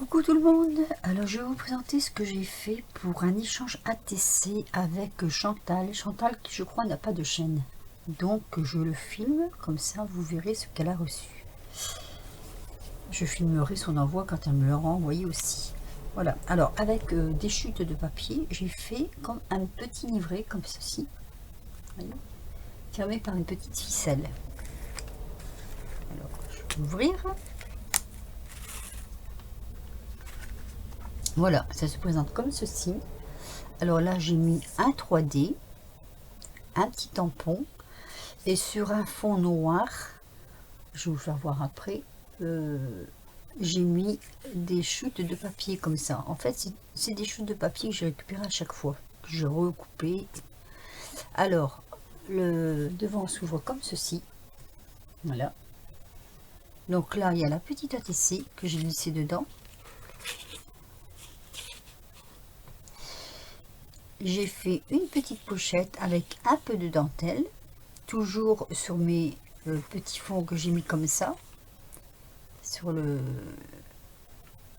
Coucou tout le monde, alors je vais vous présenter ce que j'ai fait pour un échange ATC avec Chantal. Chantal qui je crois n'a pas de chaîne, donc je le filme, comme ça vous verrez ce qu'elle a reçu. Je filmerai son envoi quand elle me l'aura envoyé aussi. Voilà, alors avec des chutes de papier, j'ai fait comme un petit livret comme ceci, voyez, fermé par une petite ficelle. Alors je vais ouvrir. Voilà, ça se présente comme ceci. Alors là, j'ai mis un 3D, un petit tampon, et sur un fond noir, je vais vous faire voir après, j'ai mis des chutes de papier comme ça. En fait, c'est des chutes de papier que j'ai récupérées à chaque fois, que j'ai recoupé. Alors, le devant s'ouvre comme ceci. Voilà. Donc là, il y a la petite ATC que j'ai glissée dedans. J'ai fait une petite pochette avec un peu de dentelle, toujours sur mes petits fonds que j'ai mis comme ça, sur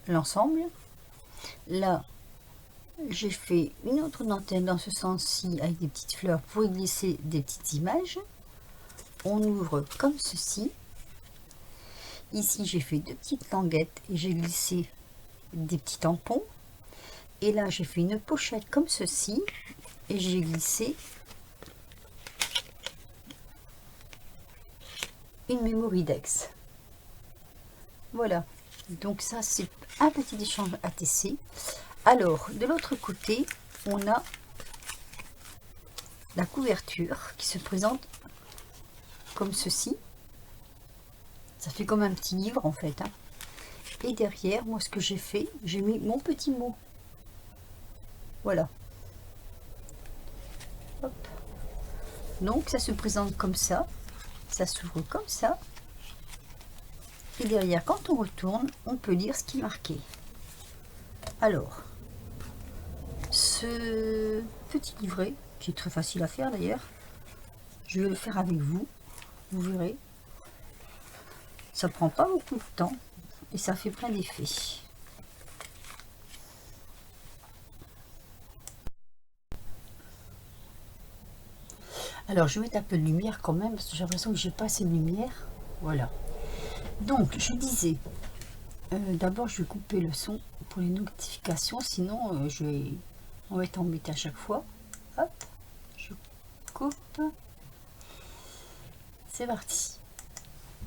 l'ensemble. Là, j'ai fait une autre dentelle dans ce sens-ci avec des petites fleurs pour y glisser des petites images. On ouvre comme ceci. Ici, j'ai fait deux petites languettes et j'ai glissé des petits tampons. Et là, j'ai fait une pochette comme ceci et j'ai glissé une Mémoridex. Voilà, donc ça c'est un petit échange ATC. Alors, de l'autre côté, on a la couverture qui se présente comme ceci. Ça fait comme un petit livre en fait, hein. Et derrière, moi ce que j'ai fait, j'ai mis mon petit mot. Voilà. Hop. Donc ça se présente comme ça. Ça s'ouvre comme ça. Et derrière, quand on retourne, on peut lire ce qui est marqué. Alors, ce petit livret, qui est très facile à faire d'ailleurs, je vais le faire avec vous. Vous verrez. Ça prend pas beaucoup de temps et ça fait plein d'effets. Alors je vais mettre un peu de lumière quand même parce que j'ai l'impression que j'ai pas assez de lumière. Voilà. Donc je disais, d'abord je vais couper le son pour les notifications, sinon on va être embêté à chaque fois. Hop, je coupe. C'est parti.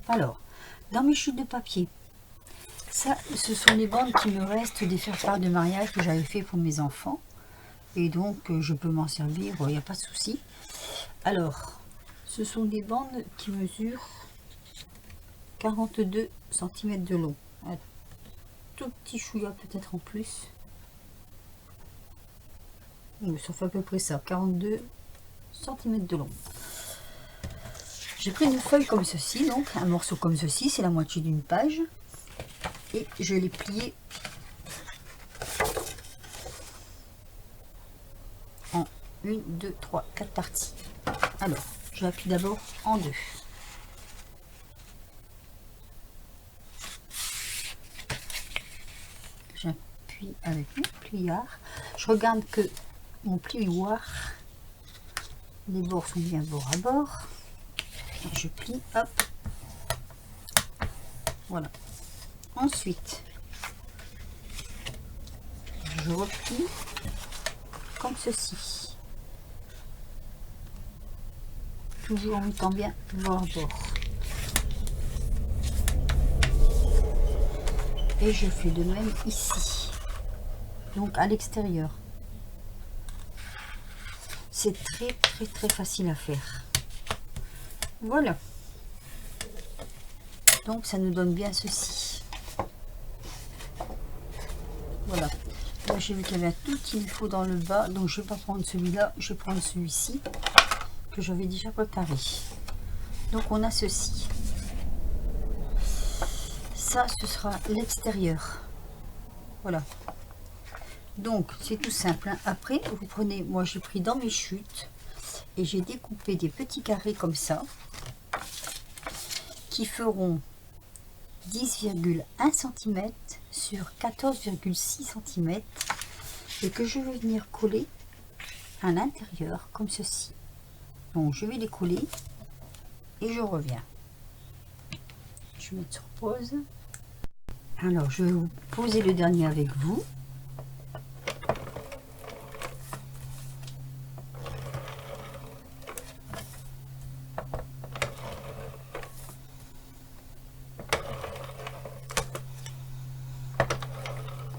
Alors, dans mes chutes de papier, ça, ce sont les bandes qui me restent des faire-part de mariage que j'avais fait pour mes enfants. Et donc, je peux m'en servir, il n'y a pas de souci. Alors, ce sont des bandes qui mesurent 42 cm de long. Un tout petit chouïa peut-être en plus. Oui, ça fait à peu près ça, 42 cm de long. J'ai pris une feuille comme ceci, donc un morceau comme ceci, c'est la moitié d'une page. Et je l'ai plié en 1, 2, 3, 4 parties. Alors, je l'appuie d'abord en deux. J'appuie avec mon pliard. Je regarde que mon plioir, les bords sont bien bord à bord. Je plie, hop. Voilà. Ensuite, je replie comme ceci. Toujours en mettant bien bord à bord. Et je fais de même ici. Donc à l'extérieur. C'est très facile à faire. Voilà. Donc ça nous donne bien ceci. Voilà. Là j'ai vu qu'il y avait un tout petit défaut dans le bas, donc je vais pas prendre celui-là, je vais prendre celui-ci que j'avais déjà préparé. Donc on a ceci. Ça ce sera l'extérieur. Voilà. Donc c'est tout simple, hein. Après vous prenez, moi j'ai pris dans mes chutes et j'ai découpé des petits carrés comme ça qui feront 10,1 cm sur 14,6 cm et que je vais venir coller à l'intérieur comme ceci. Donc je vais les coller et je reviens. Je vais mettre sur pause. Alors je vais vous poser le dernier avec vous.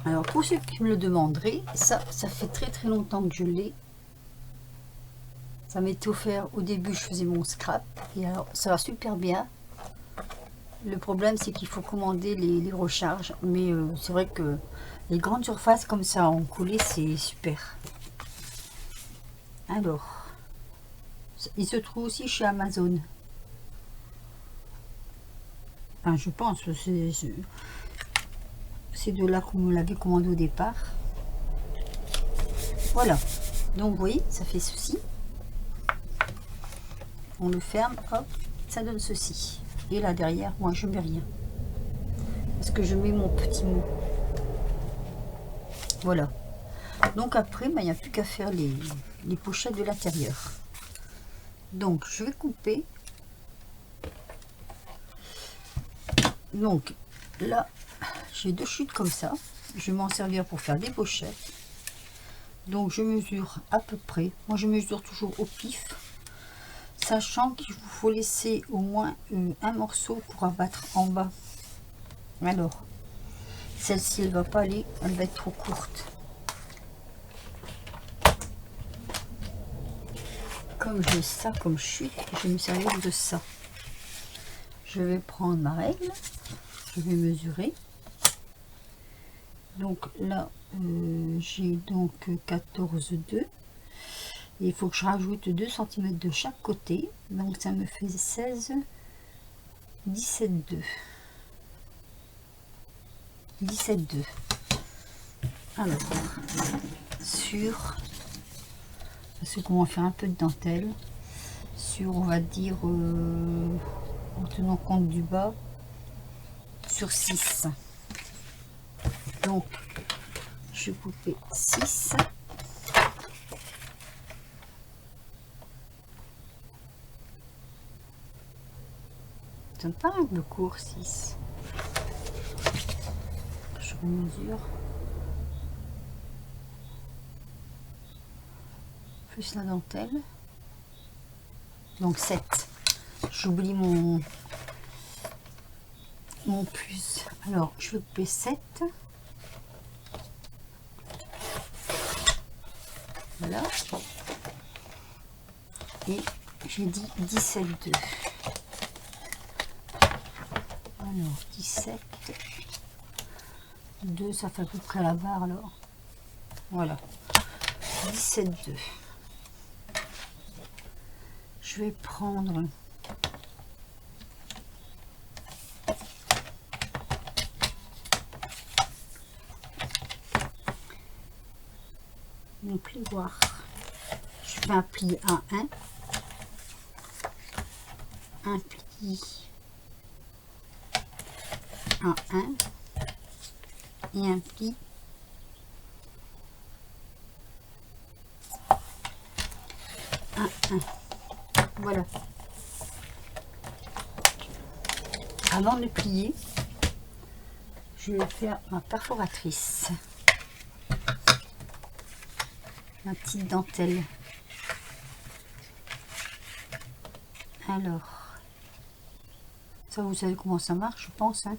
Alors pour ceux qui me le demanderaient, ça fait très longtemps que je l'ai. Ça m'était offert au début, je faisais mon scrap et alors ça va super bien. Le problème c'est qu'il faut commander les recharges, mais c'est vrai que les grandes surfaces comme ça en collé c'est super. Alors, il se trouve aussi chez Amazon. Enfin, je pense, c'est de là qu'on me l'avait commandé au départ. Voilà, donc vous voyez, ça fait ceci. On le ferme, hop, ça donne ceci. Et là derrière, moi je mets rien. Parce que je mets mon petit mot. Voilà. Donc après, il n'y a plus qu'à faire les pochettes de l'intérieur. Donc je vais couper. Donc là, j'ai deux chutes comme ça. Je vais m'en servir pour faire des pochettes. Donc je mesure à peu près. Moi je mesure toujours au pif. Sachant qu'il vous faut laisser au moins un morceau pour abattre en bas. Alors, celle-ci elle va pas aller, elle va être trop courte. Comme j'ai ça comme chute, je vais me servir de ça. Je vais prendre ma règle, je vais mesurer. Donc là, j'ai donc 14,2. Il faut que je rajoute 2 cm de chaque côté. Donc ça me fait 16, 17,2. 17,2. Alors, parce qu'on va faire un peu de dentelle, sur, on va dire, en tenant compte du bas, sur 6. Donc, je vais couper 6. Ça me paraît un peu court, 6. Je mesure. Plus la dentelle. Donc 7. J'oublie mon plus. Alors, je vais couper 7. Voilà. Et j'ai dit 17,2. Alors, 17. 2, ça fait à peu près la barre alors. Voilà. 17,2. Je vais prendre mon plioir. Je fais un pli à 1, un pli à 1 et un pli à 1. Voilà. Avant de plier, je vais faire ma perforatrice, ma petite dentelle. Alors, ça vous savez comment ça marche, je pense, hein.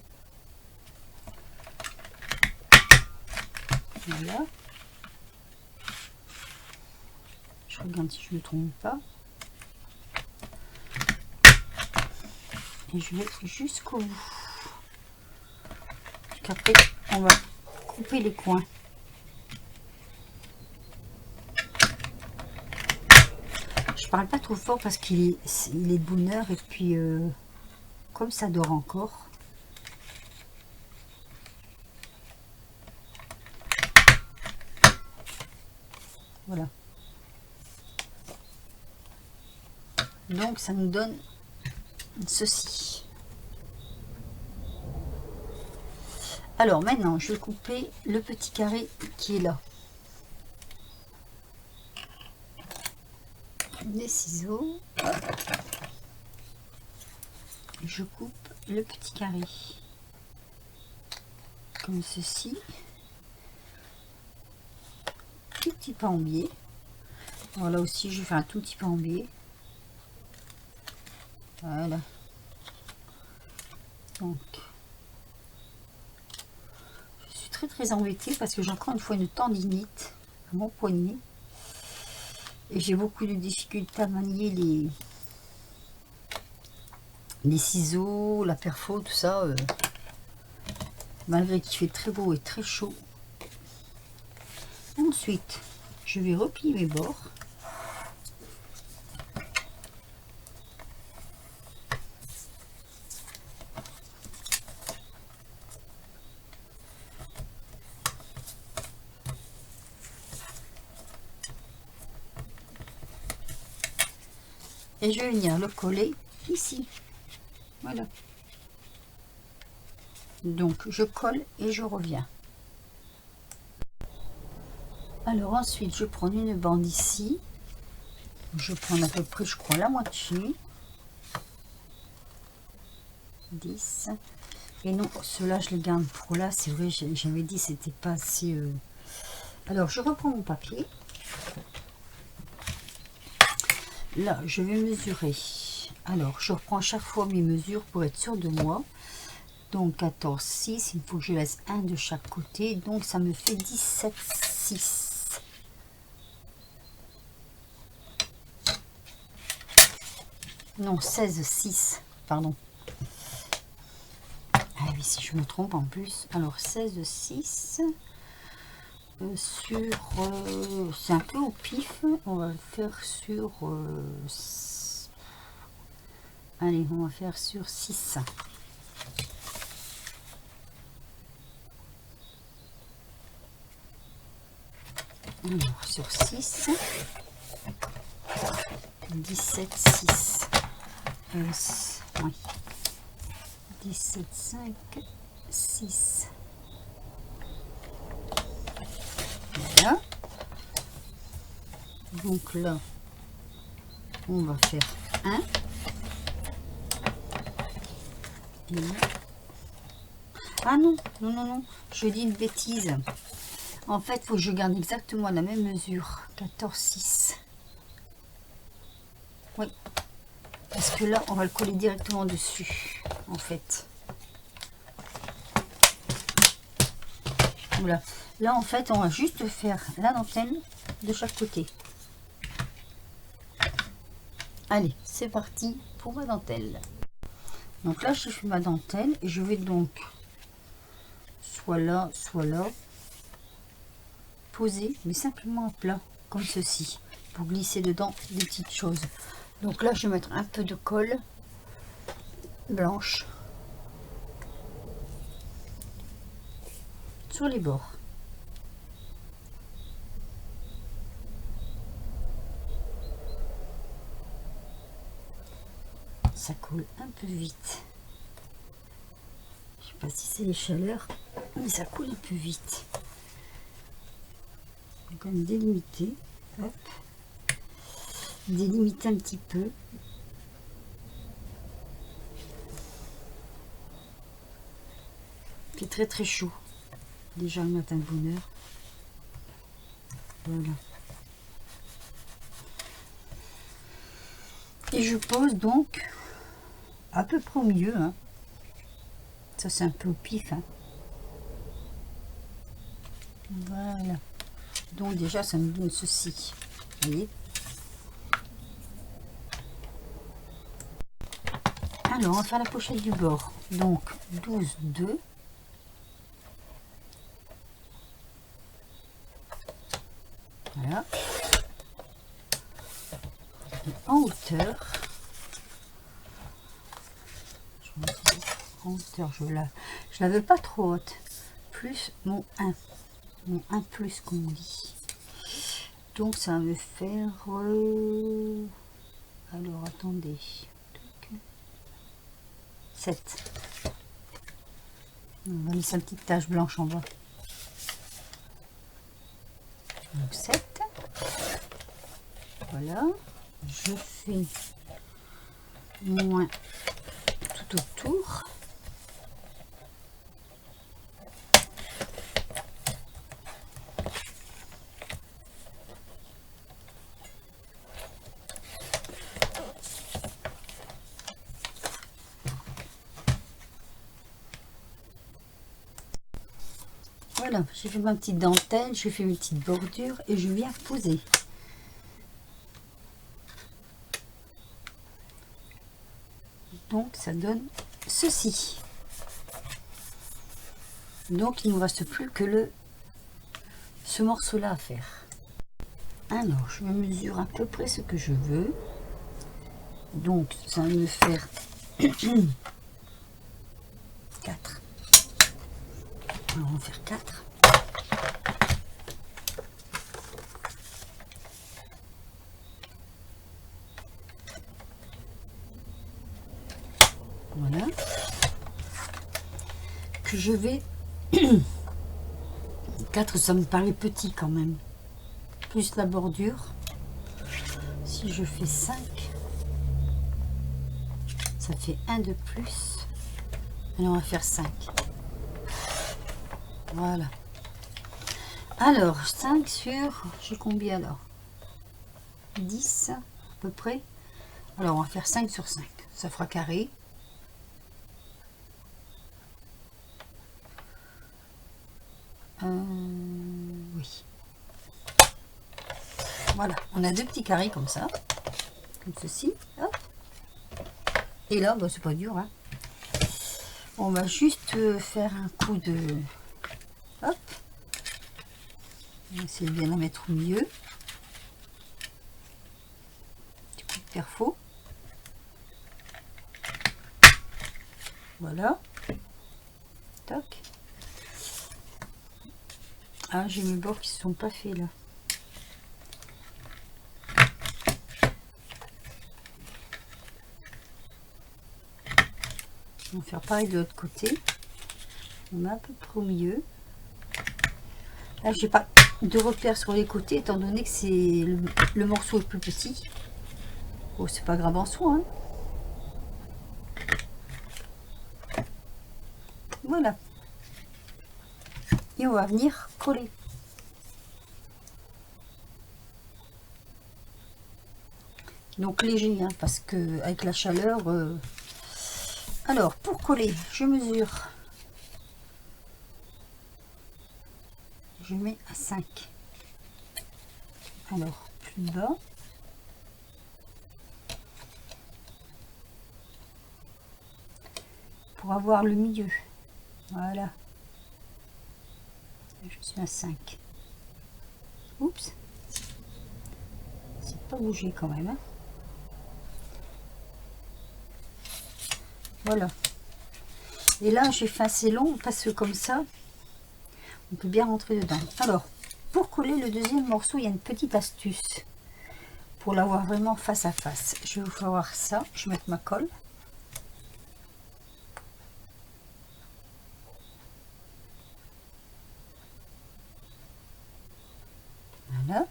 Voilà. Je regarde si je ne me trompe pas. Et je vais jusqu'au bout. Après, on va couper les coins. Je parle pas trop fort parce qu'il est de bonne heure et puis comme ça dort encore. Voilà. Donc ça nous donne ceci. Alors maintenant, je vais couper le petit carré qui est là. Des ciseaux. Je coupe le petit carré. Comme ceci. Tout petit pas en biais. Alors là aussi, je fais un tout petit peu en biais. Voilà. Donc, je suis très embêtée parce que j'ai encore une fois une tendinite à mon poignet. Et j'ai beaucoup de difficultés à manier les ciseaux, la perfo, tout ça. Malgré qu'il fait très beau et très chaud. Ensuite, je vais replier mes bords. Et je vais venir le coller ici. Voilà. Donc, je colle et je reviens. Alors ensuite, je prends une bande ici. Je prends à peu près, je crois, la moitié. 10. Et non, ceux-là, je les garde pour là. C'est vrai, j'avais dit c'était pas assez... Alors, je reprends mon papier. Là, je vais mesurer. Alors, je reprends chaque fois mes mesures pour être sûr de moi. Donc, 14, 6. Il faut que je laisse un de chaque côté. Donc, ça me fait 17, 6. Non, 16, 6. Pardon. Ah oui, si je me trompe en plus. Alors, 16, 6. Sur... c'est un peu au pif. On va le faire sur... allez, on va faire sur 6. Alors, sur 6. 17, 6. Oui. 17, 5, 6. Voilà. Donc là, on va faire 1. Ah non, non, non, non, je dis une bêtise. En fait, il faut que je garde exactement la même mesure. 14, 6. Oui. Parce que là, on va le coller directement dessus, en fait. Voilà. Là, en fait, on va juste faire la dentelle de chaque côté. Allez, c'est parti pour ma dentelle. Donc là, je fais ma dentelle et je vais donc soit là, poser, mais simplement à plat, comme ceci, pour glisser dedans des petites choses. Donc là, je vais mettre un peu de colle blanche sur les bords. Ça coule un peu vite. Je sais pas si c'est les chaleurs, mais ça coule un peu vite. Donc on va délimiter, hop, délimiter un petit peu. Il fait très chaud. Déjà le matin de bonne heure. Voilà. Et je pose donc à peu près au milieu. Hein. Ça c'est un peu au pif. Hein. Voilà. Donc déjà ça me donne ceci. Vous voyez. Alors on va faire la pochette du bord. Donc 12, 2. Voilà. Et en hauteur. En hauteur, je la veux pas trop haute. Plus mon 1. Mon 1 plus comme on dit. Donc ça va me faire... alors attendez. 7. On va laisser une petite tache blanche en bas. Donc 7. Voilà. Je fais moins tout autour. Voilà, j'ai fait ma petite dentelle, j'ai fait mes petites bordures et je viens poser. Donc ça donne ceci. Donc il ne nous reste plus que ce morceau là à faire. Alors je mesure à peu près ce que je veux. Donc ça va me faire 4. Alors on va faire 4. Voilà. Que je vais 4, ça me paraît petit quand même. Plus la bordure. Si je fais 5, ça fait 1 de plus. Et on va faire 5. Voilà. Alors, 5 sur... J'ai combien alors? 10 à peu près. Alors, on va faire 5 sur 5. Ça fera carré. Oui. Voilà. On a 2 petits carrés comme ça. Comme ceci. Hop. Et là, bah, c'est pas dur. Hein. On va juste faire un coup de... Hop. On va essayer de bien la mettre au milieu. Petit coup de perfo. Voilà. Toc. Ah, j'ai mes bords qui ne sont pas faits là. On va faire pareil de l'autre côté. On met à peu près au milieu. Là, j'ai pas de repère sur les côtés étant donné que c'est le morceau est plus petit. Oh, c'est pas grave en soi. Hein. Voilà. Et on va venir coller. Donc léger, hein, parce que avec la chaleur. Alors, pour coller, je mesure. Je mets à 5. Alors, plus bas. Pour avoir le milieu. Voilà. Je suis à 5. Oups. C'est pas bougé quand même. Hein. Voilà. Et là, j'ai fait assez long parce que comme ça, on peut bien rentrer dedans. Alors, pour coller le deuxième morceau, il y a une petite astuce pour l'avoir vraiment face à face. Je vais vous faire voir ça. Je vais mettre ma colle. Voilà.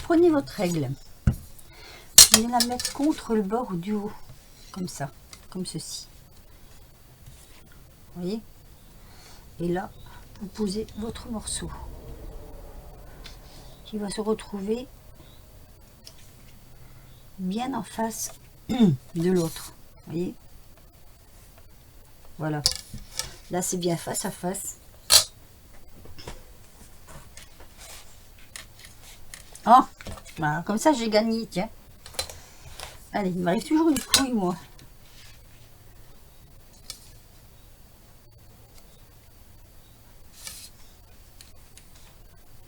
Prenez votre règle. Vous allez la mettre contre le bord du haut, comme ça, comme ceci. Vous voyez? Et là, vous posez votre morceau qui va se retrouver bien en face de l'autre. Vous voyez? Voilà. Là, c'est bien face à face. Oh, voilà, comme ça, j'ai gagné, tiens. Allez, il m'arrive toujours une couille, moi.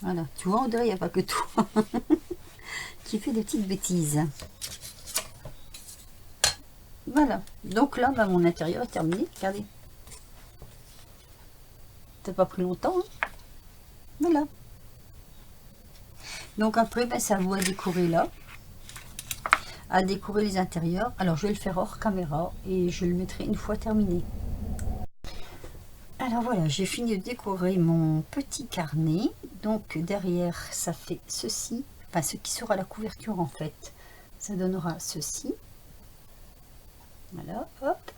Voilà, tu vois, Audrey, il n'y a pas que toi qui fait des petites bêtises. Voilà, donc là, bah, mon intérieur est terminé. Regardez. Ça n'a pas pris longtemps. Hein. Voilà. Donc après, ben, ça vous à décorer là. À décorer les intérieurs. Alors, je vais le faire hors caméra et je le mettrai une fois terminé. Alors voilà, j'ai fini de décorer mon petit carnet. Donc derrière, ça fait ceci. Enfin, ce qui sera la couverture en fait. Ça donnera ceci. Voilà, hop.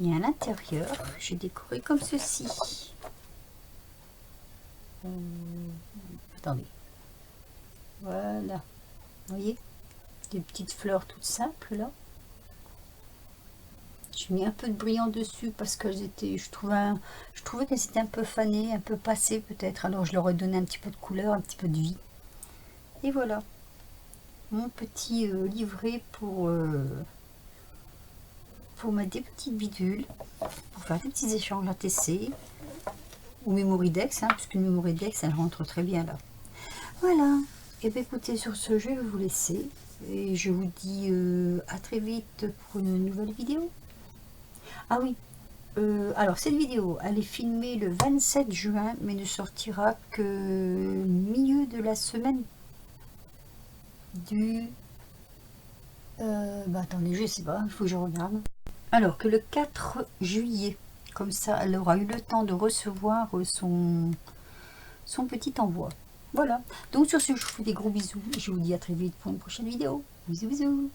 Et à l'intérieur, j'ai décoré comme ceci. Attendez. Voilà. Vous voyez? Des petites fleurs toutes simples là. J'ai mis un peu de brillant dessus parce que je trouvais qu'elles étaient un peu fanées, un peu passées peut-être. Alors je leur ai donné un petit peu de couleur, un petit peu de vie. Et voilà. Mon petit livret pour mettre des petites bidules, pour faire des petits échanges à TC ou Mémoridex, hein, puisque Mémoridex elle rentre très bien là. Voilà. Et bien écoutez, sur ce, je vais vous laisser et je vous dis à très vite pour une nouvelle vidéo. Ah oui, alors cette vidéo, elle est filmée le 27 juin, mais ne sortira que milieu de la semaine du... attendez, je sais pas, il faut que je regarde. Alors que le 4 juillet, comme ça, elle aura eu le temps de recevoir son petit envoi. Voilà, donc sur ce, je vous fais des gros bisous. Je vous dis à très vite pour une prochaine vidéo. Bisous, bisous.